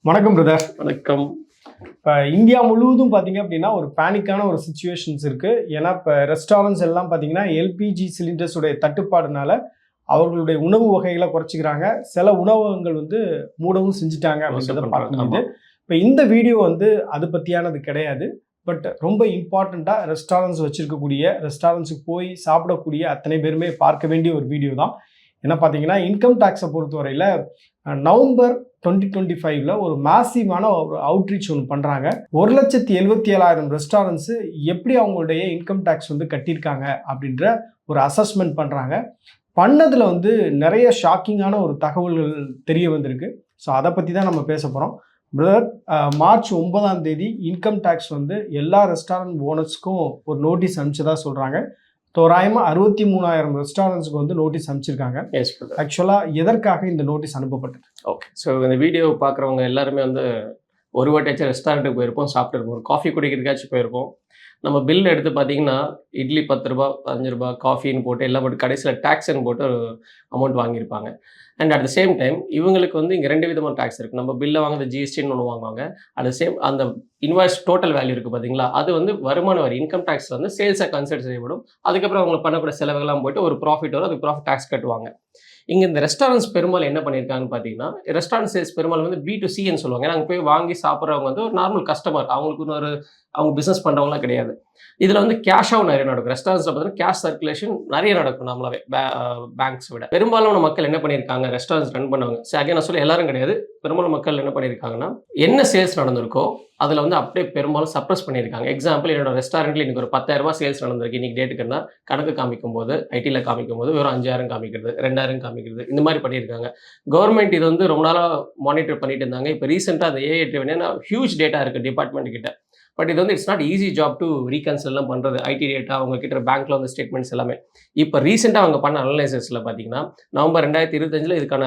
வணக்கம் பிரதர். வணக்கம். இப்போ இந்தியா முழுவதும் பார்த்தீங்க அப்படின்னா ஒரு பேனிக்கான ஒரு சுச்சுவேஷன்ஸ் இருக்குது. ஏன்னா இப்போ ரெஸ்டாரண்ட்ஸ் எல்லாம் பார்த்தீங்கன்னா எல்பிஜி சிலிண்டர்ஸுடைய தட்டுப்பாடுனால அவர்களுடைய உணவு வகைகளை குறைச்சிக்கிறாங்க. சில உணவகங்கள் வந்து மூடவும் செஞ்சுட்டாங்க அப்படின்றத பார்க்க முடியுது. இப்போ இந்த வீடியோ வந்து அது பற்றியானது கிடையாது. பட் ரொம்ப இம்பார்ட்டண்ட்டாக ரெஸ்டாரண்ட்ஸ் வச்சுருக்கக்கூடிய ரெஸ்டாரண்ட்ஸுக்கு போய் சாப்பிடக்கூடிய அத்தனை பேருமே பார்க்க வேண்டிய ஒரு வீடியோ தான். என்ன பார்த்தீங்கன்னா இன்கம் டேக்ஸை பொறுத்தவரையில் நவம்பர் 2025 ஒரு மேசிவான ஒரு அவுட்ரீச் ஒன்று பண்ணுறாங்க. 1,77,000 ரெஸ்டாரண்ட்ஸு எப்படி அவங்களுடைய இன்கம் டேக்ஸ் வந்து கட்டியிருக்காங்க அப்படின்ற ஒரு அசஸ்மெண்ட் பண்ணுறாங்க. பண்ணதில் வந்து நிறைய ஷாக்கிங்கான ஒரு தகவல்கள் தெரிய வந்திருக்கு. ஸோ அதை பற்றி தான் நம்ம பேச போகிறோம். பிரதர், மார்ச் 9 இன்கம் டேக்ஸ் வந்து எல்லா ரெஸ்டாரண்ட் ஓனர்ஸ்க்கும் ஒரு நோட்டீஸ் அனுப்பிச்சதாக சொல்கிறாங்க. தோராயமாக 63,000 ரெஸ்டாரண்ட்ஸுக்கு வந்து நோட்டீஸ் அனுப்பிச்சிருக்காங்க. ஆக்சுவலாக எதற்காக இந்த நோட்டீஸ் அனுப்பப்பட்டது? ஓகே, ஸோ இந்த வீடியோ பார்க்குறவங்க எல்லாருமே வந்து ஒரு வாட்டியாச்சும் ரெஸ்டாரண்ட்டுக்கு போயிருப்போம், சாப்பிட்டுருப்போம், ஒரு காஃபி குடிக்கிறதுக்காச்சும் போயிருப்போம். நம்ம பில் எடுத்து பார்த்தீங்கன்னா இட்லி 10 ரூபா 5 ரூபா காஃபின்னு போட்டு எல்லாம் போட்டு கடைசியில் டேக்ஸ்ன்னு போட்டு ஒரு அமௌண்ட் வாங்கியிருப்பாங்க. And at the same time இவங்களுக்கு வந்து இங்கே 2 விதமான டேக்ஸ் இருக்குது. நம்ம பில்லை வாங்குறது ஜிஎஸ்டின்னு ஒன்று வாங்குவாங்க. அட் த சேம் அந்த இன்வாய்ஸ் டோட்டல் வேல்யூ இருக்குது பார்த்தீங்களா, அது வந்து வருமான வரி இன்கம் டேக்ஸில் வந்து சேல்ஸை கன்சிடர் செய்யப்படும். அதுக்கப்புறம் அவங்களுக்கு பண்ணக்கூடிய செலவுகள்லாம் போய்ட்டு ஒரு ப்ராஃபிட் வரும், அதுக்கு ப்ராஃபிட் டேக்ஸ் கட்டுவாங்க. இங்கே இந்த ரெஸ்டாரண்ட்ஸ் பெரும்பாலும் என்ன பண்ணியிருக்காங்கன்னு பார்த்தீங்கன்னா, ரெஸ்டாரண்ட் சேல்ஸ் பெரும்பாலும் வந்து B2Cன்னு சொல்லுவாங்க. ஏன்னா அங்கே போய் வாங்கி சாப்பிட்றவங்க வந்து ஒரு நார்மல் கஸ்டமர், அவங்களுக்கு ஒரு அவங்க பிஸ்னஸ் பண்ணுறவங்களாம் கிடையாது. இதில் வந்து கேஷாகவும் நிறைய நடக்கும். ரெஸ்டாரண்ட்ஸில் பார்த்தீங்கன்னா கேஷ் சர்க்குலேஷன் நிறைய நடக்கும் நம்மளாவே பேங்க்ஸ் விட. பெரும்பாலான மக்கள் என்ன பண்ணியிருக்காங்க, ரெஸ்டாரண்ட்ஸ் ரன் பண்ணுவாங்க. சரி, நான் சொல்ல எல்லாரும் கிடையாது, பெரும்பாலும் மக்கள் என்ன பண்ணியிருக்காங்கன்னா என்ன சேல்ஸ் நடந்திருக்கோ அதில் வந்து அப்படியே பெரும்பாலும் சப்ரஸ் பண்ணியிருக்காங்க. எக்ஸாம்பிள், என்னோட ரெஸ்டாரண்ட்டில் இன்றைக்கி ஒரு 10,000 சேல்ஸ் நடந்திருக்கு இன்றைக்கி டேட்டுக்குன்னா கணக்கு காமிக்கும் போது ஐடியில் காமிக்கும் போது வெறும் 5,000 காமிக்கிறது, 2,000 காமிக்கிறது, இந்த மாதிரி பண்ணியிருக்காங்க. கவர்மெண்ட் இது வந்து ரொம்ப நாளாக மானிட்டர் பண்ணிட்டு இருந்தாங்க. இப்போ ரீசெண்டாக அந்த ஏஐ ட்ரிவன் ஹியூஜ் டேட்டா இருக்குது டிபார்ட்மெண்ட் கிட்ட. பட் இது வந்து it's not easy job to ரீகன்சல்லாம் பண்ணுறது. ஐடி டேட்டா அவங்க கிட்ட பேங்க்கில் வந்து ஸ்டேட்மெண்ட்ஸ் எல்லாமே. இப்போ ரீசெண்டாக அவங்க பண்ண அனலைசஸில் பார்த்தீங்கன்னா நவம்பர் 2025 இதுக்கான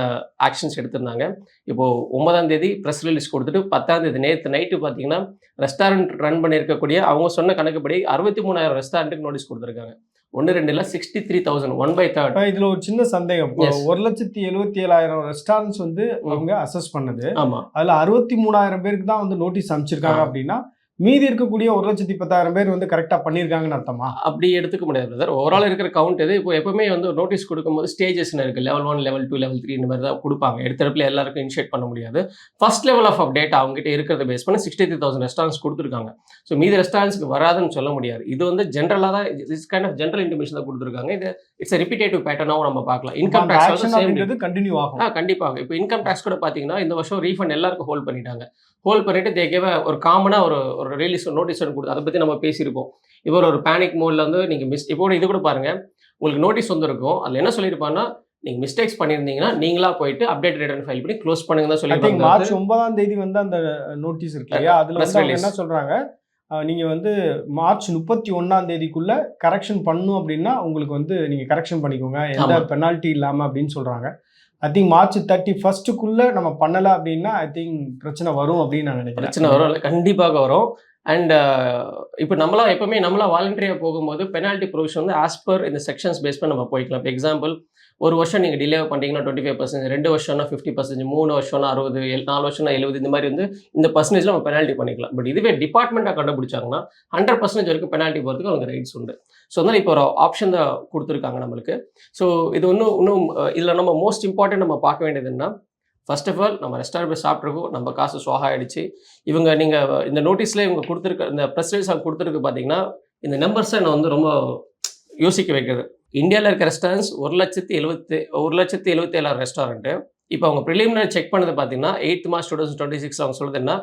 ஆக்ஷன்ஸ் எடுத்திருந்தாங்க. இப்போது 9 ப்ரெஸ் ரிலீஸ் கொடுத்துட்டு 10 நேற்று நைட்டு பார்த்தீங்கன்னா ரெஸ்டாரண்ட் ரன் பண்ணியிருக்கக்கூடிய அவங்க சொன்ன கணக்குப்படி 63,000 ரெஸ்டாரண்ட்டுக்கு நோட்டீஸ் கொடுத்துருக்காங்க. 1-2 இல்லை 63,000 1/3. இதில் ஒரு சின்ன சந்தேகம். 1,77,000 ரெஸ்டாரண்ட்ஸ் வந்து அவங்க அசஸ் பண்ணது. ஆமாம், அதில் 63,000 பேருக்கு தான் வந்து நோட்டீஸ் அனுப்பிச்சிருக்காங்க. அப்படின்னா மீதி இருக்கக்கூடிய 1,10,000 பேர் வந்து கரெக்டாக பண்ணியிருக்காங்கன்னு அர்த்தமா? அப்படி எடுத்துக்க முடியாது பிரதர். ஓவரால் இருக்கிற கவுண்ட் இது. இப்போ எப்பவுமே வந்து நோட்டீஸ் கொடுக்கும்போது ஸ்டேஜஸ்ன்னு இருக்குது. லெவல் 1, லெவல் 2, லெவல் 3 இந்த மாதிரி தான் கொடுப்பாங்க. எடுத்தரப்பில் எல்லாருக்கும் இனிஷியேட் பண்ண முடியாது. ஃபர்ஸ்ட் லெவல் ஆஃப் டேட்டா அவங்ககிட்ட இருக்கிறத பேஸ் பண்ணி 63,000 ரெஸ்டாரண்ட்ஸ் கொடுத்துருக்காங்க. ஸோ மீதி ரெஸ்டாரண்ட்ஸ்க்கு வராதுன்னு சொல்ல முடியாது. இது வந்து ஜென்ரலாக தான் it's kind of general information தான் கொடுத்துருக்காங்க. இது இட்ஸ் ரிப்பீட்டேட்டிவ் பேட்டர்னாகவும் நம்ம பார்க்கலாம். இன்கம் டேக்ஸ் கண்டினியூ ஆகும். கண்டிப்பாக. இப்போ இன்கம் டேக்ஸ் கூட பார்த்தீங்கன்னா இந்த வருஷம் ரீஃபண்ட் எல்லாருக்கும் ஹோல்ட் பண்ணிட்டாங்க. ஹோல்ட் பண்ணிட்டு தேக்கவே ஒரு காமனாக ஒரு ரிலீஸ் நோட்டீஸ் கொடுத்து அதை பற்றி நம்ம பேசியிருப்போம். இப்போ ஒரு பேனிக் மோடில் வந்து நீங்கள் இப்போ இது கூட பாருங்கள், உங்களுக்கு நோட்டீஸ் வந்துருக்கும். அதில் என்ன சொல்லியிருப்பாங்கன்னா, நீங்கள் மிஸ்டேக்ஸ் பண்ணியிருந்தீங்கன்னா நீங்களா போயிட்டு அப்டேட் ரிட்டர்ன் ஃபைல் பண்ணி க்ளோஸ் பண்ணுங்க தான் சொல்லியிருப்பாங்க. மார்ச் 9 வந்து அந்த நோட்டீஸ் இருக்கு இல்லையா, அதில் வந்து என்ன சொல்கிறாங்க, நீங்கள் வந்து மார்ச் 31 கரெக்ஷன் பண்ணணும் அப்படின்னா உங்களுக்கு வந்து நீங்கள் கரெக்ஷன் பண்ணிக்கோங்க, எந்த பெனால்ட்டி இல்லாமல் அப்படின்னு சொல்கிறாங்க. ஐ திங்க் மார்ச் 31 நம்ம பண்ணலை அப்படின்னா ஐ திங்க் பிரச்சனை வரும் அப்படின்னு நான் நினைக்கிறேன். பிரச்சனை வரும் இல்லை, கண்டிப்பாக வரும். அண்ட் இப்போ நம்மளாம் வாலண்டரியாக போகும்போது பெனால்ட்டி ப்ரொவிஷன் வந்து ஆஸ் பர் இந்த செக்ஷன்ஸ் பேஸ் பண்ணி நம்ம போய்க்கலாம். இப்போ எக்ஸாம்பிள், ஒரு வருஷம் நீங்கள் டிலே பண்ணிட்டீங்கன்னா 25%, 2 வருஷம்னா 50%, 3 வருஷம்னா 60, 4 வருஷம்னா 70, இந்த மாதிரி வந்து இந்த பர்சன்டேஜில் நம்ம பெனால்ட்டி பண்ணிக்கலாம். பட் இதுவே டிபார்ட்மெண்ட்டாக கண்டுபிடிச்சாங்கன்னா 100% வரைக்கும் பெனால்ட்டி போகிறதுக்கு அவங்க ரைட்ஸ் உண்டு. ஸோ அதனால் இப்போ ஒரு ஆப்ஷன் தான் கொடுத்துருக்காங்க நம்மளுக்கு. ஸோ இது இன்னும் இதில் நம்ம மோஸ்ட் இம்பார்ட்டன்ட் நம்ம பார்க்க வேண்டியது என்ன, ஃபர்ஸ்ட் ஆஃப் ஆல் நம்ம ரெஸ்டாரண்ட் போய் சாப்பிட்ருக்கோம், நம்ம காசு சுவாக ஆகிடுச்சு. இவங்க நீங்கள் இந்த நோட்டீஸில் இவங்க கொடுத்துருக்க இந்த ப்ரெஸ் ரிலீஸ் அவங்க கொடுத்துருக்கு பார்த்தீங்கன்னா இந்த நம்பர்ஸை என்னை வந்து ரொம்ப யோசிக்க வைக்கிறது. இந்தியாவில் இருக்க ரெஸ்டாரண்ட்ஸ் 1,77,000 ரெஸ்டாரண்ட்டு. இப்போ அவங்க ப்ரிலிமினரி செக் பண்ணது பார்த்தீங்கன்னா 8th March 2026 அவங்க சொல்கிறது என்ன,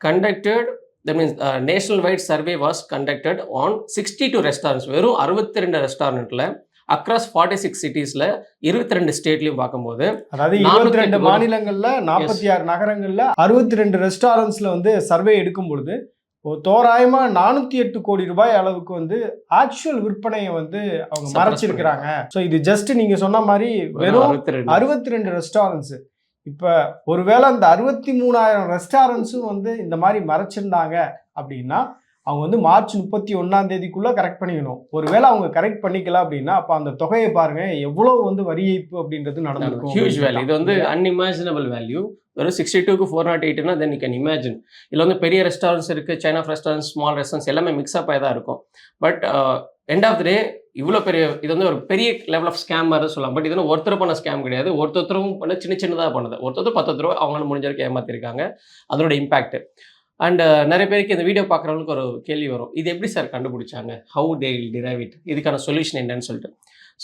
conducted that means national white survey was conducted on 62 restaurants. வெறும் 62 ரெஸ்டாரண்ட்டில் அக்ராஸ் 46 சிட்டிஸில் 22 ஸ்டேட்லையும் பார்க்கும்போது, அதாவது 22 மாநிலங்களில் 46 நகரங்களில் 62 ரெஸ்டாரண்ட்ஸில் வந்து சர்வே எடுக்கும் பொழுது தோராயமாக 408 கோடி ரூபாய் அளவுக்கு வந்து ஆக்சுவல் விற்பனையை வந்து அவங்க மறைச்சிருக்கிறாங்க. ஸோ இது ஜஸ்ட் நீங்கள் சொன்ன மாதிரி வெறும் 62 ரெஸ்டாரண்ட்ஸு. இப்போ ஒருவேளை அந்த 63,000 ரெஸ்டாரண்ட்ஸும் வந்து இந்த மாதிரி மறைச்சிருந்தாங்க அப்படின்னா அவங்க வந்து மார்ச் 31 கரெக்ட் பண்ணிக்கணும். ஒருவேளை அவங்க கரெக்ட் பண்ணிக்கல அப்படின்னா அப்போ அந்த தொகையை பாருங்க எவ்வளோ வந்து வரி ஏய்ப்பு அப்படின்றது நடந்திருக்கும். Huge value. இது வந்து அன்இமேஜினபிள் வேல்யூ. வெறும் 62க்கு 408னா தென் யூ கேன் இமேஜின். இதில் வந்து பெரிய ரெஸ்டாரண்ட்ஸ் இருக்குது, chain of restaurants, small restaurants எல்லாமே மிக்ஸ்அப் ஆகி தான் இருக்கும். But end of the day இவ்வளோ பெரிய இது வந்து ஒரு பெரிய லெவல் ஆஃப் ஸ்கேம் மாதிரி சொல்லலாம். பட் இது வந்து ஒருத்தர் பண்ண ஸ்கேம் கிடையாது. ஒருத்தரும் பண்ண சின்னதாக பண்ணது. ஒருத்தர் 10 ரூபா அவங்களால முடிஞ்ச வரைக்கும் ஏமாற்றிருக்காங்க. அதனோட இம்பாக்ட். அண்ட் நிறைய பேருக்கு இந்த வீடியோ பார்க்குறவங்களுக்கு ஒரு கேள்வி வரும், இது எப்படி சார் கண்டுபிடிச்சாங்க, ஹவு தே டிரைவ் இட், இதுக்கான சொல்யூஷன் என்னன்னு சொல்லிட்டு.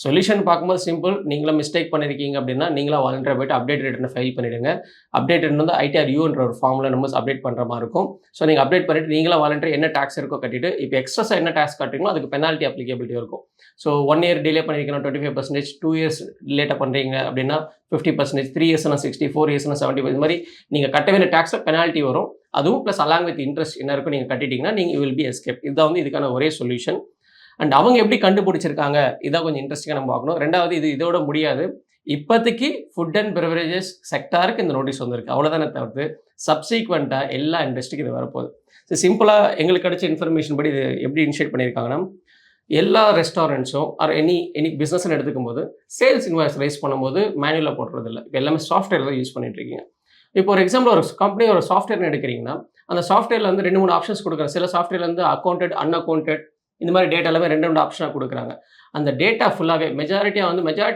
சொல்யூஷன் பார்க்கும்போது சிம்பிள். நீங்களும் மிஸ்டேக் பண்ணியிருக்கீங்க அப்படின்னா நீங்களாம் வாலண்டியராக போய்ட்டு அப்டேட் ரிட்டர்னை ஃபைல் பண்ணிவிடுங்க. அப்டேட் ரிட்டன் வந்து ITRUன்ற ஒரு ஃபார்மில் நம்ம அப்டேட் பண்ணுற மாதிரி இருக்கும். ஸோ நீங்கள் அப்டேட் பண்ணிவிட்டு நீங்களாம் வாலண்டியர் என்ன டேக்ஸ் இருக்கோ கட்டிட்டு, இப்போ எக்ஸ்ட்ரா என்ன டேக்ஸ் கட்டுறீங்களோ அதுக்கு பெனால்ட்டி அப்ளிகபிலிட்டி இருக்கும். ஸோ 1 year டிலே பண்ணியிருக்கணும் 25%, 2 years லேட்டாக பண்ணுறீங்க அப்படின்னா 50%, 3 yearsனா 60, 4 yearsனா 70, இது மாதிரி நீங்கள் கட்ட வேண்டிய டேக்ஸில் பெனால்ட்டி வரும். அதுவும் ப்ளஸ் அலாங் வித் இன்ட்ரெஸ்ட் என்ன இருக்கும் நீங்கள் கட்டிட்டீங்கன்னா நீங்கள் வில் பி எஸ்கேப். இதுதான் வந்து இதுக்கான ஒரே சொல்யூஷன். அண்ட் அவங்க எப்படி கண்டுபிடிச்சிருக்காங்க இதான் கொஞ்சம் இன்ட்ரெஸ்டிங்காக நம்ம பார்க்கணும். ரெண்டாவது இதோட முடியாது. இப்போதைக்கு ஃபுட் அண்ட் பெவரேஜஸ் செக்டாருக்கு இந்த நோட்டீஸ் வந்திருக்கு, அவ்வளோதானே தவிர்த்து சப்சீக்வெண்ட்டாக எல்லா இண்டஸ்ட்ரிக்கு இது வரப்போகுது. ஸோ சிம்பிளாக எங்களுக்கு கிடைச்ச இன்ஃபர்மேஷன் படி இது எப்படி இனிஷியேட் பண்ணியிருக்காங்கன்னா, எல்லா ரெஸ்டாரண்ட்ஸும் ஆர் எனி பிஸ்னஸ்ன்னு எடுத்துக்கும் போது சேல்ஸ் இன்வாய்ஸ் ரைஸ் பண்ணும்போது மேனுவலாக போடுறது இல்லை. இப்போ எல்லாமே சாஃப்ட்வேர் தான் யூஸ் பண்ணிட்டு இருக்கீங்க. இப்போ ஒரு எக்ஸாம்பிள் ஒரு கம்பெனி ஒரு சாஃப்ட்வேர்னு எடுக்கிறீங்கன்னா அந்த சாஃப்ட்வேரில் வந்து 2-3 ஆப்ஷன்ஸ் கொடுக்குறாங்க. சில சாஃப்ட்வேர்ல வந்து அக்கௌண்டட், அன்அக்கௌண்டட் இந்த மாதிரி டேட்டா எல்லாமே 2 ஆப்ஷனாக கொடுக்குறாங்க. அந்த டேட்டா ஃபுல்லாகவே majority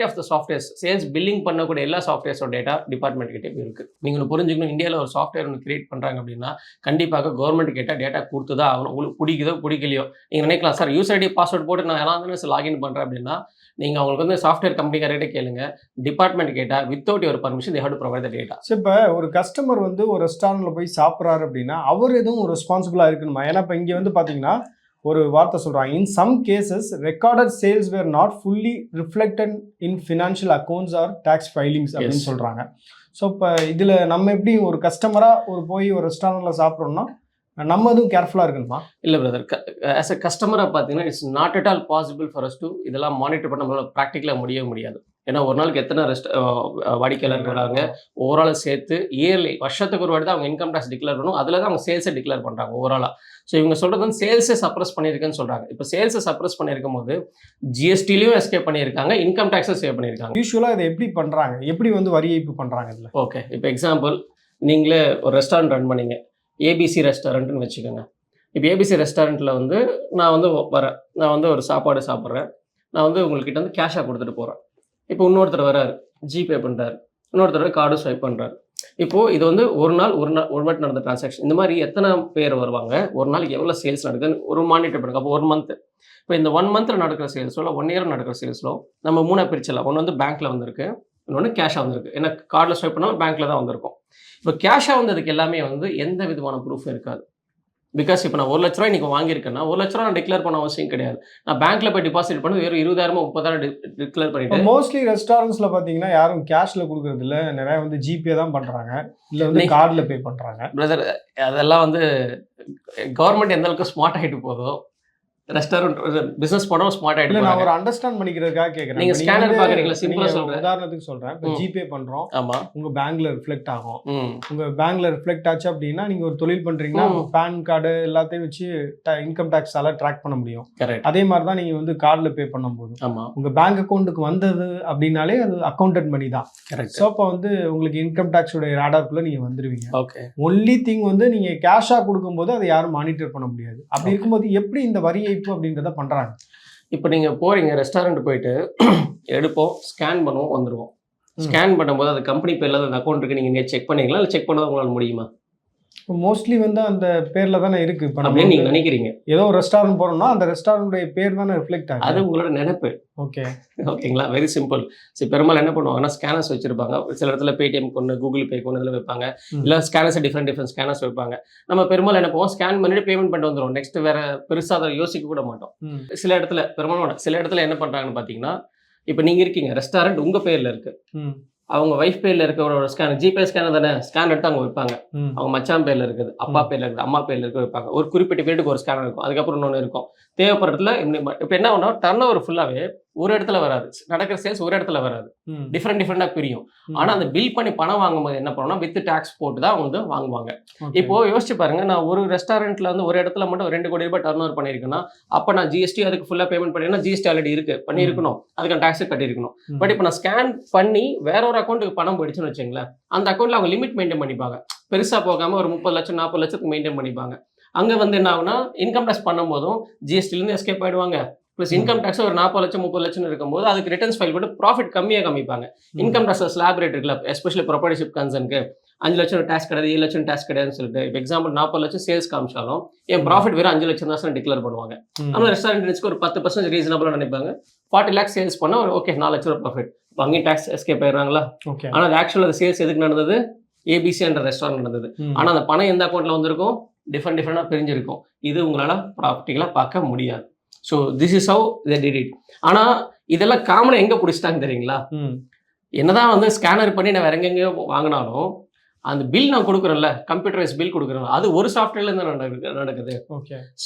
of the softwares sales billing பண்ணக்கூடிய எல்லா சாஃப்ட்வேர்ஸோட டேட்டா டிபார்ட்மெண்ட் கிட்டே இருக்குது. நீங்கள் புரிஞ்சுக்கணும், இந்தியாவில் ஒரு சாஃப்ட்வேர் ஒன்று கிரியேட் பண்ணுறாங்க அப்படின்னா கண்டிப்பாக கவர்மெண்ட் கிட்ட டேட்டா கொடுத்து தான் ஆகணும். உங்களுக்கு பிடிக்குதோ பிடிக்கலையோ நீங்கள் நினைக்கலாம், சார் யூசர் ஐடி பாஸ்வேர்ட் போட்டு நான் எல்லாம் தானே லாகின் பண்ணுறேன் அப்படின்னா நீங்கள் அவங்களுக்கு வந்து சாஃப்ட்வேர் கம்பெனிக்காரர்கிட்ட கேளுங்க. டிபார்ட்மெண்ட் கேட்டால் without your permission they have to provide the data. So இப்போ ஒரு கஸ்டமர் வந்து ஒரு ரெஸ்டாரண்ட்டில் போய் சாப்பிட்றாரு அப்படின்னா அவர் எதுவும் ரெஸ்பான்சிபிளாக இருக்கணுமா? ஏன்னா இப்போ இங்கே வந்து பார்த்தீங்கன்னா ஒரு வார்த்தை சொல்கிறாங்க, in some cases recorded sales were not fully reflected in financial accounts or tax filings அப்படின்னு சொல்கிறாங்க. ஸோ இப்போ இதில் நம்ம எப்படி ஒரு கஸ்டமராக போய் ஒரு ரெஸ்டாரண்ட்டில் சாப்பிட்றோம்னா நம்ம எதுவும் கேர்ஃபுல்லாக இருக்கணுமா? இல்லை பிரதர், ஆஸ் அ கஸ்டமராக பார்த்தீங்கன்னா it's not at all possible for us to இதெல்லாம் மானிட்டர் பண்ண நம்மளால் ப்ராக்டிக்கலாக முடியாது. ஏன்னா ஒரு நாளுக்கு எத்தனை வாடிக்கையாளர் வராங்க ஓவராலாக சேர்த்து இயர்லி வருஷத்துக்கு ஒரு வாட்டி தான் அவங்க இன்கம் டேக்ஸ் டிக்ளேர் பண்ணணும். அதில் தான் அவங்க சேல்ஸை டிக்ளேர் பண்ணுறாங்க ஓவராலாக. ஸோ இவங்க சொல்கிறது வந்து சேல்ஸை சப்ரஸ் பண்ணியிருக்குன்னு சொல்கிறாங்க. இப்போ சேல்ஸை சப்ரஸ் பண்ணியிருக்கும் போது ஜிஎஸ்டிலையும் எஸ்கேப் பண்ணியிருக்காங்க, இன்கம் டேக்ஸை சேவ் பண்ணியிருக்காங்க. யூஸ்வலாக இதை எப்படி பண்ணுறாங்க, எப்படி வந்து வரி ஏய்ப்பு பண்ணுறாங்க இதில்? ஓகே, இப்போ எக்ஸாம்பிள் நீங்களே ஒரு ரெஸ்டாரண்ட் ரன் பண்ணீங்க, ஏபிசி ரெஸ்டாரண்ட்னு வச்சுக்கோங்க. இப்போ ஏபிசி ரெஸ்டாரண்ட்டில் வந்து நான் வந்து வரேன், நான் வந்து ஒரு சாப்பாடு சாப்பிட்றேன், நான் வந்து உங்கள்கிட்ட வந்து கேஷாக கொடுத்துட்டு போகிறேன். இப்போ இன்னொருத்தர் வராரு, ஜிபே பண்ணுறாரு, இன்னொருத்தர் கார்டு ஸ்வைப் பண்ணுறாரு. இப்போது இது வந்து ஒரு வாட்டி நடந்த டிரான்சாக்ஷன். இந்த மாதிரி எத்தனை பேர் வருவாங்க, ஒரு நாளைக்கு எவ்வளோ சேல்ஸ் நடக்குதுன்னு ஒரு மானிட்டர் பண்ணுங்க. அப்போ 1 month, இப்போ இந்த 1 month நடக்கிற சேல்ஸோ இல்லை 1 year நடக்கிற சேல்ஸோ நம்ம 3 பிரிச்சிடலாம். ஒன்று வந்து பேங்க்கில் வந்திருக்கு, இன்னொன்று கேஷாக வந்திருக்கு. ஏன்னா கார்டில் ஸ்வைப் பண்ணால் பேங்க்கில் தான் வந்திருக்கும். இப்போ கேஷாக வந்ததுக்கு எல்லாமே வந்து எந்த விதமான ப்ரூஃப் இருக்காது. பிகாஸ் இப்போ நான் 1 லட்ச ரூபா இன்றைக்கி வாங்கியிருக்கேன்னா 1 லட்ச ரூபா நான் டிக்ளேர் பண்ண அவசியம் கிடையாது. நான் பேங்க்கில் போய் டிபாசிட் பண்ணி வெறும் 20,000 30,000 டிக்ளேர் பண்ணிவிட்டு. மோஸ்ட்லி ரெஸ்டாரண்ட்ஸில் பார்த்தீங்கன்னா யாரும் கேஷில் கொடுக்குறது இல்லை, நிறையா வந்து ஜிபே தான் பண்ணுறாங்க, இல்லை வந்து கார்டில் பே பண்ணுறாங்க. பிரதர், அதெல்லாம் வந்து கவர்மெண்ட் எந்த அளவுக்கு ஸ்மார்ட் ஆகிட்டு போதோ ரெஸ்டாரண்ட் பிசினஸ் பண்ணவும் ஸ்மார்ட் ஆயிடுச்சு. நான் ஒரு அண்டர்ஸ்டாண்ட் பண்ணிக்கிறதுக்காக கேக்குறேன். நீங்க ஸ்கேனர் பாக்குறீங்களா? சிம்பிளா சொல்றேன், உதாரணத்துக்கு சொல்றேன். இப்போ ஜிபே பண்றோம், ஆமா, உங்க பேங்க்ல ரிஃப்ளெக்ட் ஆகும். உங்க பேங்க்ல ரிஃப்ளெக்ட் ஆச்சு அப்படின்னா நீங்க ஒரு தொழில் பண்றீங்கன்னா பேன் கார்டு எல்லாத்தையும் வச்சு இன்கம் டாக்ஸால ட்ராக் பண்ண முடியும். அதே மாதிரி தான் நீங்க வந்து கார்டில் பே பண்ணும்போது உங்க பேங்க் அக்கௌண்ட்டுக்கு வந்தது அப்படின்னாலே அது அக்கௌண்டட் மணி தான். ஸோ அப்போ வந்து உங்களுக்கு இன்கம் டாக்ஸோட ராடார்க்குள்ள நீங்க வந்துருவீங்க. ஓகே, ஒன்லி திங் வந்து நீங்க கேஷா கொடுக்கும்போது அதை யாரும் மானிட்டர் பண்ண முடியாது. அப்படி இருக்கும்போது எப்படி இந்த வரியை அப்படின்றத பண்றாங்க? இப்போ நீங்க போறீங்க ரெஸ்டாரண்ட், போயிட்டு எடுப்போம், ஸ்கேன் பண்ணுவோம், வந்துருவோம். ஸ்கேன் பண்ணும்போது அது கம்பெனி பேர்ல அந்த அக்கௌண்ட் இருக்கு, நீங்க செக் பண்ணீங்களா? இல்லை செக் பண்ணது உங்களால முடியுமா? மோஸ்ட்லி வந்து அந்த பேர்ல தானே இருக்கு. இப்போ அப்படின்னு நீங்க நினைக்கிறீங்க, ஏதோ ஒரு ரெஸ்டாரண்ட் போறோம்னா அந்த ரெஸ்டாரண்டோட பேர் தானே ரிஃப்ளெக்ட் ஆகுது. அது உங்களோட நினைப்பு. ஓகே, ஓகேங்களா? Very simple. சரி, பெரும்பாலும் என்ன பண்ணுவாங்கன்னா ஸ்கேனர்ஸ் வச்சிருப்பாங்க. சில இடத்துல பேடிஎம் கொண்டு, கூகுள் பே கொண்டு இதில் வைப்பாங்க. இல்லை ஸ்கேனர்ஸ் டிஃப்ரெண்ட் ஸ்கேனர்ஸ் வைப்பாங்க. நம்ம பெரும்பாலும் என்ன பண்ணுவோம், ஸ்கேன் பண்ணிட்டு பேமெண்ட் பண்ணிட்டு வந்துடும். நெக்ஸ்ட் வேற பெருசாக அதை யோசிக்க கூட மாட்டோம். சில இடத்துல பெரும்பாலும் சில இடத்துல என்ன பண்றாங்கன்னு பார்த்தீங்கன்னா, இப்போ நீங்க இருக்கீங்க ரெஸ்டாரண்ட் உங்க பேர்ல இருக்கு, அவங்க வைஃப் பேர்ல இருக்க ஒரு ஸ்கேனர், ஜிபே ஸ்கேனர் தானே, ஸ்கேன் எடுத்து அவங்க வைப்பாங்க. அவங்க மச்சான் பேர்ல இருக்குது, அப்பா பேர்ல இருக்குது, அம்மா பேர்ல இருக்க வைப்பாங்க. ஒரு குறிப்பிட்ட பேருக்கு ஒரு ஸ்கேனர் இருக்கும், அதுக்கப்புறம் இன்னொன்று இருக்கும். தேவைப்படுறதுல இப்போ என்ன பண்ணோம், டர்ன் ஓவர் ஃபுல்லாகவே ஒரு இடத்துல வராது, நடக்கிற சேல்ஸ் ஒரு இடத்துல வராது, டிஃப்ரெண்டா பிரியும். ஆனா அந்த பில் பண்ணி பணம் வாங்கும்போது என்ன பண்ணுவோம்னா வித் டாக்ஸ் போட்டு தான் அவங்க வந்து வாங்குவாங்க. இப்போ யோசிச்சு பாருங்க, நான் ஒரு ரெஸ்டாரண்ட்ல வந்து ஒரு இடத்துல மட்டும் 2 கோடி ரூபாய் டர்ன் ஓவர் பண்ணியிருக்கேன்னா, அப்ப நான் ஜிஎஸ்டி அதுக்கு ஃபுல்லா பேமெண்ட் பண்ணிருக்கேன். ஜிஎஸ்டி ஆல்ரெடி இருக்கு, பண்ணியிருக்கணும், அதுக்கான டாக்ஸ் கட்டியிருக்கணும். பட் இப்போ நான் ஸ்கேன் பண்ணி வேற ஒரு அக்கௌண்ட்டுக்கு பணம் போயிடுச்சுன்னு வச்சுங்களேன், அந்த அக்கௌண்ட்ல அவங்க லிமிட் மெயின்டைன் பண்ணிப்பாங்க. பெருசா போகாம ஒரு 30 லட்சம் 40 லட்சத்துக்கு மெயின்டைன் பண்ணிப்பாங்க. அங்க வந்து என்ன ஆகுனா இன்கம் டாக்ஸ் பண்ணும்போதும் ஜிஎஸ்டிலேருந்து எஸ்கேப் ஆயிடுவாங்க. ப்ளஸ் இன்கம் டாக்ஸ் ஒரு 40 லட்சம் 30 லட்சம் இருக்கும்போது அதுக்கு ரிட்டர்ன்ஸ் ஃபைல் பண்ணி ப்ராஃபிட் கம்மியாக காமிப்பாங்க. இன்கம் டாக்ஸ் ஸ்லாப் ரேட் இருக்குல்ல, எஸ்பெஷலி ப்ராப்பர்ட்டிஷிப் கன்சர்னுக்கு 5 லட்சம் டேக்ஸ் கிடையாது, 7 லட்சம் டேக்ஸ் கிடையாதுன்னு சொல்லிட்டு இப்போ எக்ஸாம்பிள் 40 லட்சம் சேல்ஸ் காமிச்சாலும் என் ப்ராஃபிட் வெறும் 5 லட்சம் தான் டிக்ளேர் பண்ணுவாங்க. ஆனால் ரெஸ்டாரண்ட்ஸ்க்கு ஒரு 10% ரீசனபிளாக நினைப்பாங்க. 40 lakhs சேல்ஸ் பண்ணால் ஒரு ஓகே 4 லட்சம் ப்ராஃபிட், அங்கேயும் டேக்ஸ் எஸ்கேப் ஆயிடுறாங்களா. ஆனால் அது ஆக்சுவலாக சேல்ஸ் எதுக்கு நடந்தது, ஏபிசி என்ற ரெஸ்டாரண்ட் நடந்தது. ஆனால் அந்த பணம் எந்த அக்கௌண்ட்டில் வந்திருக்கும், டிஃப்ரெண்டாக பிரிஞ்சிருக்கும். இது உங்களால் ப்ராக்டிக்கலாக பார்க்க முடியாது. So this is how they did it. ஆனால் இதெல்லாம் காமனாக எங்கே பிடிச்சிட்டாங்க தெரியுங்களா, என்னதான் வந்து ஸ்கேனர் பண்ணி நான் வேற எங்கெங்கேயோ வாங்கினாலும் அந்த பில் நான் கொடுக்குறேன்ல, கம்ப்யூட்டரைஸ் பில் கொடுக்குறேன், அது ஒரு சாஃப்ட்வேர்லேருந்து நடக்குது.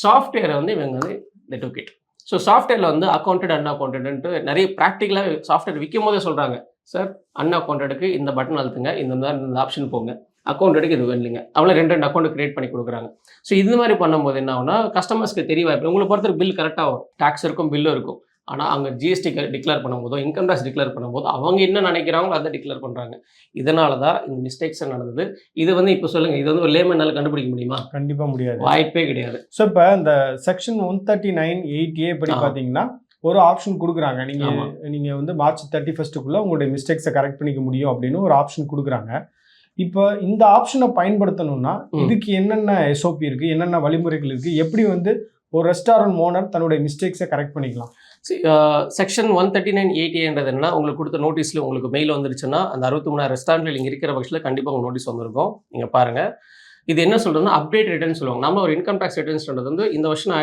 சாஃப்ட்வேரை வந்து இவங்க வந்து they took it. ஸோ சாஃப்ட்வேரில் வந்து அக்கௌண்டட் அன்அக்கௌண்டட்ன்ட்டு நிறைய ப்ராக்டிக்கலாக சாஃப்ட்வேர் விற்கும் போதே சொல்கிறாங்க, சார் அன்அக்கௌண்டடுக்கு இந்த பட்டன் அழுத்துங்க, இந்த ஆப்ஷன் போங்க, அக்கௌண்ட்டுக்கு இது வேணுங்க, அவங்களே 2 அக்கௌண்ட் கிரியேட் பண்ணி கொடுக்குறாங்க. ஸோ இது மாதிரி பண்ணும்போது என்ன ஆகுனா கஸ்டமர்ஸ்க்கு தெரிய வாய்ப்பு, உங்களை பொறுத்தவரை பில் கரெக்டாக வரும், டேக்ஸ் இருக்கும், பில்லும் இருக்கும். ஆனால் அங்கே ஜிஎஸ்டி டிக்ளேர் பண்ணும்போதோ இன்கம் டேக்ஸ் டிக்ளேர் பண்ணும்போது அவங்க என்ன நினைக்கிறாங்களோ அதை டிக்ளேர் பண்ணுறாங்க. இதனால தான் இந்த மிஸ்டேக்ஸ் நடந்தது. இது வந்து இப்போ சொல்லுங்கள், இது வந்து ஒரு லேமனால கண்டுபிடிக்க முடியுமா? கண்டிப்பாக முடியாது, வாய்ப்பே கிடையாது. ஸோ இப்போ இந்த செக்ஷன் 139(8)A படி பார்த்தீங்கன்னா ஒரு ஆப்ஷன் கொடுக்குறாங்க, நீங்கள் வந்து மார்ச் 31 உங்களுடைய மிஸ்டேக்ஸை கரெக்ட் பண்ணிக்க முடியும் அப்படின்னு ஒரு ஆப்ஷன் கொடுக்குறாங்க. இப்போ இந்த ஆப்ஷனை பயன்படுத்தணும்னா இதுக்கு என்னென்ன எஸ்ஓபி இருக்குது, என்னென்ன வழிமுறைகள் இருக்குது, எப்படி வந்து ஒரு ரெஸ்டாரண்ட் ஓனர் தன்னுடைய மிஸ்டேக்ஸை கரெக்ட் பண்ணிக்கலாம்? செக்ஷன் 139(8)A என்னன்னா, உங்களுக்கு கொடுத்த நோட்டீஸில் உங்களுக்கு மெயில் வந்துருச்சுன்னா அந்த 63 ரெஸ்டாரண்ட்டில் நீங்கள் இருக்கிற பட்சத்தில் கண்டிப்பாக உங்களுக்கு நோட்டீஸ் வந்திருக்கும். நீங்கள் பாருங்கள், இது என்ன சொல்கிறதுனா அப்டேட் ரிட்டர்ன் சொல்லுவாங்க. நம்ம ஒரு இன்கம் டேக்ஸ் ரிட்டர்ன்ஸ்ன்றது வந்து இந்த வருஷம்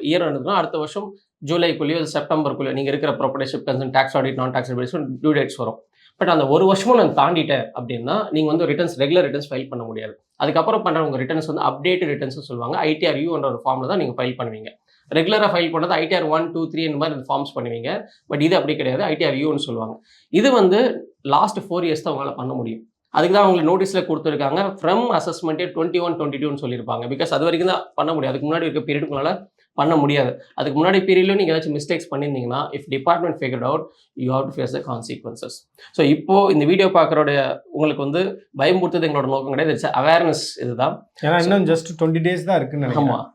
இயர் நடந்ததுன்னா அடுத்த வருஷம் ஜூலைக்குள்ளேயோ செப்டம்பருக்குள்ளேயோ நீங்கள் இருக்கிற ப்ராப்பர்ட்டிஷிப் கன்சர்ன் டேக்ஸ் ஆடிட் நான் டேக்ஸ் ஆடிட் டியூ டேட்ஸ் வரும். பட் அந்த ஒரு வருஷமும் நான் தாண்டிட்டேன் அப்படின்னா நீங்கள் வந்து ரிட்டர்ன்ஸ் ரெகுலர் ரிட்டர்ன்ஸ் ஃபைல் பண்ண முடியாது. அதுக்கப்புறம் பண்ணுற உங்கள் ரிட்டர்ன்ஸ் வந்து அப்டேட் ரிட்டர்ன்ஸ் சொல்லுவாங்க. ITRU என்ற ஒரு ஃபார்மில் தான் நீங்கள் ஃபைல் பண்ணுவீங்க. ரெகுலராக ஃபைல் பண்ணது ITR 1, 2, 3 இந்த மாதிரி ஃபார்ம்ஸ் பண்ணுவீங்க. பட் இது அப்படி கிடையாது, ITRUன்னு சொல்லுவாங்க. இது வந்து லாஸ்ட் 4 years தான் உங்களால் பண்ண முடியும். அதுக்கு தான் அவங்களுக்கு நோட்டீஸில் கொடுத்துருக்காங்க ஃப்ரம் அசஸ்மெண்ட்டே 21-22 சொல்லியிருப்பாங்க. பிகாஸ் அது வரைக்கும் தான் பண்ண முடியும், அதுக்கு முன்னாடி இருக்க பீரியட் உங்களால் பண்ண முடியாது. அதுக்கு முன்னாடி பீரியட்லையும் நீங்கள் ஏதாச்சும் மிஸ்டேக்ஸ் பண்ணியிருந்தீங்கன்னா if department figured out you have to face the consequences. So இப்போது இந்த வீடியோ பார்க்குறோடைய உங்களுக்கு வந்து பயம்படுத்துறது எங்களோட நோக்கம் கிடையாது, இட்ஸ் அவேர்னஸ். இதுதான், ஏன்னா இன்னும் ஜஸ்ட் 20 days தான் இருக்குன்னு. ஆமாம்.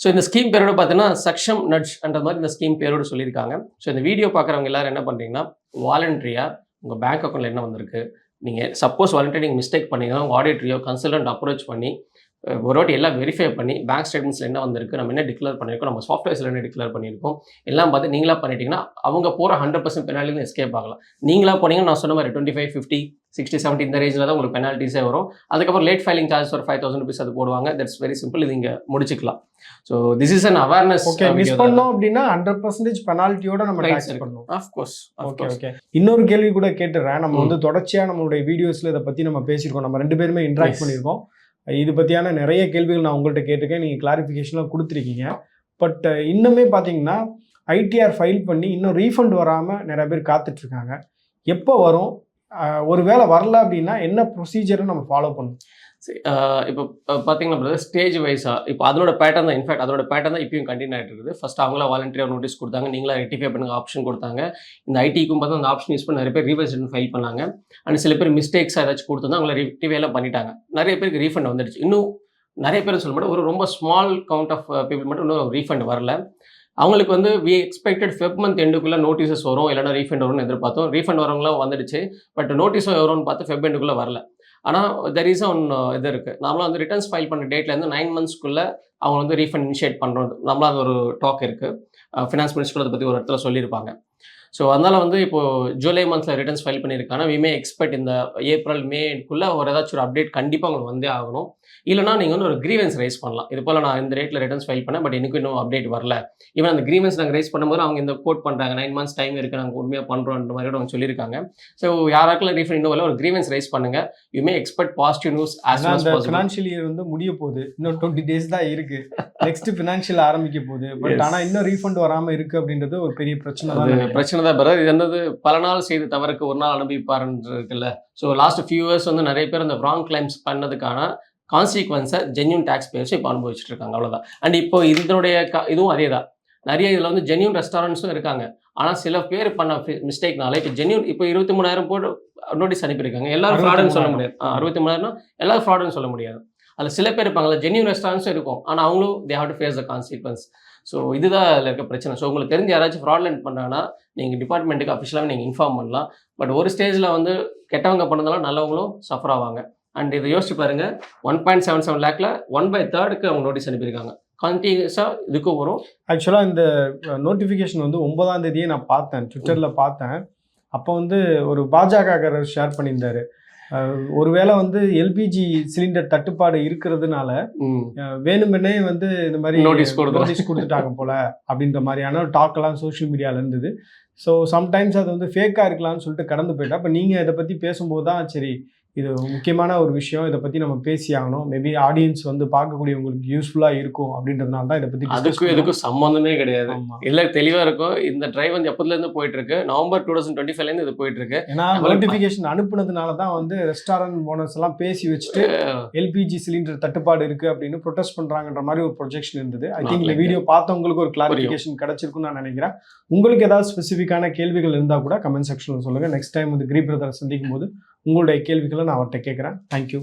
ஸோ இந்த ஸ்கீம் பேரோடு பார்த்தீங்கன்னா சக்ஷம் நட்ஜ் என்ற மாதிரி இந்த ஸ்கீம் பேரோடு சொல்லியிருக்காங்க. ஸோ இந்த வீடியோ பார்க்குறவங்க எல்லாரும் என்ன பண்ணுறீங்கன்னா வாலண்டரியாக உங்கள் பேங்க் அக்கௌண்ட்டில் என்ன வந்திருக்கு, நீங்கள் சப்போஸ் வாலண்டரி நீங்கள் மிஸ்டேக் பண்ணிங்கன்னா உங்கள் ஆடிட்டரியோ கன்சல்டன்ட் அப்ரோச் பண்ணி ஒரு வாட்டி எல்லாம் வெரிஃபை பண்ணி பேங்க் ஸ்டேட்மெண்ட்ஸில் என்ன வந்திருக்கு, நம்ம என்ன டிக்ளேர் பண்ணியிருக்கோம், நம்ம சாஃப்ட்வேர்ஸில் என்ன டிக்ளேர் பண்ணியிருக்கோம் எல்லாம் பார்த்து நீங்களாக பண்ணிட்டீங்கன்னா அவங்க போகிற 100% பெனால்ட்டிலேருந்து எஸ்கேப் ஆகலாம். நீங்களாக போனீங்கன்னா நான் சொன்ன மாதிரி 25, 50, 60, 70 இந்த ரேஞ்சில் தான் உங்களுக்கு பெனால்ட்டிஸே வரும். அதுக்கப்புறம் லேட் ஃபைலிங் சார்ஜஸ் ஒரு 5,000 rupees அது போடுவாங்க. தட்ஸ் வெரி சிம்பிள், இது இங்கே முடிச்சுக்கலாம். So this is an awareness. Okay, miss பண்ணோம் அப்படின்னா 100% பெனால்ட்டியோட நம்ம டாக்ஸ் பண்ணணும். Of course. ஓகே. இன்னொரு கேள்வி கூட கேட்டுறேன். நம்ம வந்து தொடர்ச்சியாக நம்மளுடைய வீடியோஸில் இதை பற்றி நம்ம பேசியிருக்கோம், நம்ம 2 பேருமே இன்ட்ராக்ட் பண்ணியிருக்கோம். இது பற்றியான நிறைய கேள்விகள் நான் உங்கள்கிட்ட கேட்டிருக்கேன், நீங்கள் கிளாரிஃபிகேஷன்லாம் கொடுத்துருக்கீங்க. பட் இன்னுமே பார்த்தீங்கன்னா ITR ஃபைல் பண்ணி இன்னும் ரீஃபண்ட் வராமல் நிறைய பேர் காத்துட்ருக்காங்க. எப்போ வரும், ஒரு வேளை வரல அப்படின்னா என்ன ப்ரொசீஜரை நம்ம ஃபாலோ பண்ணணும்? இப்போ பார்த்தீங்கன்னா பிரதர் ஸ்டேஜ் வைஸாக இப்போ அதோட பேட்டர்ன் தான், இன்ஃபேக்ட் அதோட பேட்டர்ன் தான் இப்பயும் கண்டினியூ ஆகிட்டு இருக்குது. ஃபஸ்ட் அவங்களா வாலண்டரியாக நோட்டீஸ் கொடுத்தாங்க, நீங்களா ரெக்டிஃபை பண்ணுங்க ஆப்ஷன் கொடுத்தாங்க. இந்த ஐடிக்கும் பார்த்து அந்த ஆப்ஷன் யூஸ் பண்ணி நிறைய பேர் ரீவைஸ் ஃபைல் பண்ணாங்க. அண்ட் சில பேர் மிஸ்டேக்ஸ் ஏதாச்சும் கொடுத்துருந்தா அவங்கள ரெக்டிஃபைலாம் பண்ணிட்டாங்க. நிறைய பேருக்கு ரீஃபண்ட் வந்துடுச்சு. இன்னும் நிறைய பேர் சொல்ல மாட்டேன், ஒரு ரொம்ப ஸ்மால் கவுண்ட் ஆஃப் பீப்புள் மட்டும் இன்னும் ரீஃபண்ட் வரல. அவங்களுக்கு வந்து வி எக்ஸ்பெக்டட் ஃபெப் மந்த் எண்டுக்குள்ளே நோட்டீஸஸ் வரும், இல்லைனா ரீஃபண்ட் வரும்னு எதிர்பார்த்தோம். ரீஃபண்ட் வரவங்களாம் வந்துடுச்சு. பட் நோட்டீஸும் வரும்னு பார்த்து ஃபெப் எண்டுக்குள்ளே வரல. ஆனால் தெர் இஸ் ஒன்று இது இருக்குது, நம்மளாம் வந்து ரிட்டர்ன்ஸ் ஃபைல் பண்ண டேட்லேருந்து 9 monthsக்குள்ளே அவங்க வந்து ரீஃபண்ட் இனிஷியேட் பண்ணுறது நம்மளாம் அது ஒரு டாக் இருக்குது. ஃபினான்ஸ் மினிஸ்டர் அதை பற்றி ஒரு இடத்துல சொல்லியிருப்பாங்க. ஸோ அதனால் வந்து இப்போது ஜூலை மந்தில் ரிட்டர்ன்ஸ் ஃபைல் பண்ணியிருக்காங்க. வி மே எக்ஸ்பெக்ட் இந்த ஏப்ரல் மேக்குள்ளே ஒரு ஏதாச்சும் ஒரு அப்டேட் கண்டிப்பாக உங்களுக்கு வந்தே ஆகணும். இல்லைனா நீங்கள் வந்து ஒரு கிரீவன்ஸ் ரைஸ் பண்ணலாம். இது போல் நான் இந்த ரேட்டில் ரிட்டர்ன்ஸ் ஃபைல் பண்ணேன், பட் எனக்கு இன்னும் அப்டேட் வரல. ஈவன் அந்த கிரீவன்ஸ் நாங்கள் ரைஸ் பண்ணும்போது அவங்க இந்த கோட் பண்ணுறாங்க 9 months டைம் இருக்குது, நாங்கள் உண்மையாக பண்ணுறோன்ற மாதிரி அவங்க சொல்லியிருக்காங்க. ஸோ யாராக்கெல்லாம் ரீஃபண்ட் இன்னும் வரல, ஒரு கிரீவன்ஸ் ரைஸ் பண்ணுங்கள். You may expect positive news as soon as possible. Financial year வந்து முடிய போகுது, இன்னும் 20 days தான் இருக்குது, நெக்ஸ்ட் ஃபினான்ஷியல் ஆரம்பிக்க போகுது. பட் ஆனால் இன்னும் ரீஃபண்ட் வராமல் இருக்குது அப்படின்றது ஒரு பெரிய பிரச்சனை தான் பிரதர். இது என்னது பல நாள் செய்த தவறுக்கு ஒரு நாள் அனுபவிப்பாருன்னு இருக்குல்ல. ஸோ லாஸ்ட் ஃபியூ இயர்ஸ் வந்து நிறைய பேர் இந்த ராங் கிளைம்ஸ் பண்ணதுக்கான கான்சிக்வன்ஸை ஜென்யூன் டேக்ஸ் பேயர்ஸ் இப்போ அனுபவிச்சுட்டு இருக்காங்க, அவ்வளோதான். அண்ட் இப்போ இதனுடைய இதுவும் அதே தான். நிறைய இதில் வந்து ஜென்யூன் ரெஸ்டாரண்ட்ஸும் இருக்காங்க. ஆனால் சில பேர் பண்ண மிஸ்டேக்னால இப்போ ஜென்யூன் இப்போ 23,000 போட்டு நோட்டீஸ் அனுப்பியிருக்காங்க. எல்லாரும் ஃப்ராடுன்னு சொல்ல முடியாது. 63,000 எல்லாரும் ஃப்ராடுன்னு சொல்ல முடியாது. அதில் சில பேர் இருப்பாங்கல்ல, ஜென்யூன் ரெஸ்டாரண்ட்ஸும் இருக்கும். ஆனால் அவங்களும் they have to face the consequence. So இதுதான் அதில் இருக்க பிரச்சனை. ஸோ உங்களுக்கு தெரிஞ்ச யாராச்சும் ஃப்ராட்லெண்ட் பண்ணாங்கன்னா நீங்கள் டிபார்ட்மெண்ட்டுக்கு அஃபிஷியலாக நீங்கள் இன்ஃபார்ம் பண்ணலாம். பட் ஒரு ஸ்டேஜில் வந்து கெட்டவங்க பண்ணதால நல்லவங்களும் சஃபர் ஆவாங்க. அண்ட் இதை யோசிச்சு பாருங்கள், 1.77 lakhல 1/3 அவங்க நோட்டீஸ் அனுப்பியிருக்காங்க. கண்டினியூஸாக இதுக்கும் வரும். ஆக்சுவலாக இந்த நோட்டிஃபிகேஷன் வந்து 9ஆம் தேதியே நான் பார்த்தேன், ட்விட்டரில் பார்த்தேன். அப்போ வந்து ஒரு பாஜகக்காரர் ஷேர் பண்ணியிருந்தாரு. ஒருவேளை வந்து எல்பிஜி சிலிண்டர் தட்டுப்பாடு இருக்கிறதுனால வேணுமென்னே வந்து இந்த மாதிரி நோட்டீஸ் கொடுத்துட்டாங்க போல அப்படின்ற மாதிரியான டாக் எல்லாம் சோஷியல் மீடியாவில் இருந்தது. ஸோ சம்டைம்ஸ் அது வந்து ஃபேக்காக இருக்கலாம்னு சொல்லிட்டு கடந்து போயிட்டா. அப்போ நீங்கள் இதை பற்றி பேசும்போது தான் சரி இது முக்கியமான ஒரு விஷயம், இதை பற்றி நம்ம பேசி ஆகணும், மேபி ஆடியன்ஸ் வந்து பார்க்கக்கூடியவங்களுக்கு யூஸ்ஃபுல்லாக இருக்கும் அப்படின்றதுனால தான் இதை பற்றி. அதுக்கும் இதுக்கும் சம்மந்தமே கிடையாது. இல்லை தெளிவாக இருக்கும். இந்த ட்ரைவ் வந்து எப்போதுலேருந்து போயிட்டு இருக்கு, நவம்பர் 2025 இது போயிட்டு இருக்கு. ஏன்னா நோட்டிஃபிகேஷன் அனுப்புனதுனால தான் வந்து ரெஸ்டாரண்ட் ஓனர்ஸ் எல்லாம் பேசி வச்சுட்டு எல்பிஜி சிலிண்டர் தட்டுப்பாடு இருக்கு அப்படின்னு ப்ரொடெஸ்ட் பண்றாங்கன்ற மாதிரி ஒரு ப்ரொஜெக்ஷன் இருந்தது. ஐ திங்க் இந்த வீடியோ பார்த்தவங்களுக்கு ஒரு கிளாரிஃபிகேஷன் கிடைச்சிருக்குன்னு நான் நினைக்கிறேன். உங்களுக்கு ஏதாவது ஸ்பெசிஃபிக்கான கேள்விகள் இருந்தால் கூட கமெண்ட் செக்ஷனில் சொல்லுங்கள். நெக்ஸ்ட் டைம் வந்து கிரி பிரதர் சந்திக்கும் போது உங்களுடைய கேள்விகளை நான் அவர்கிட்ட கேட்குறேன். தேங்க்யூ.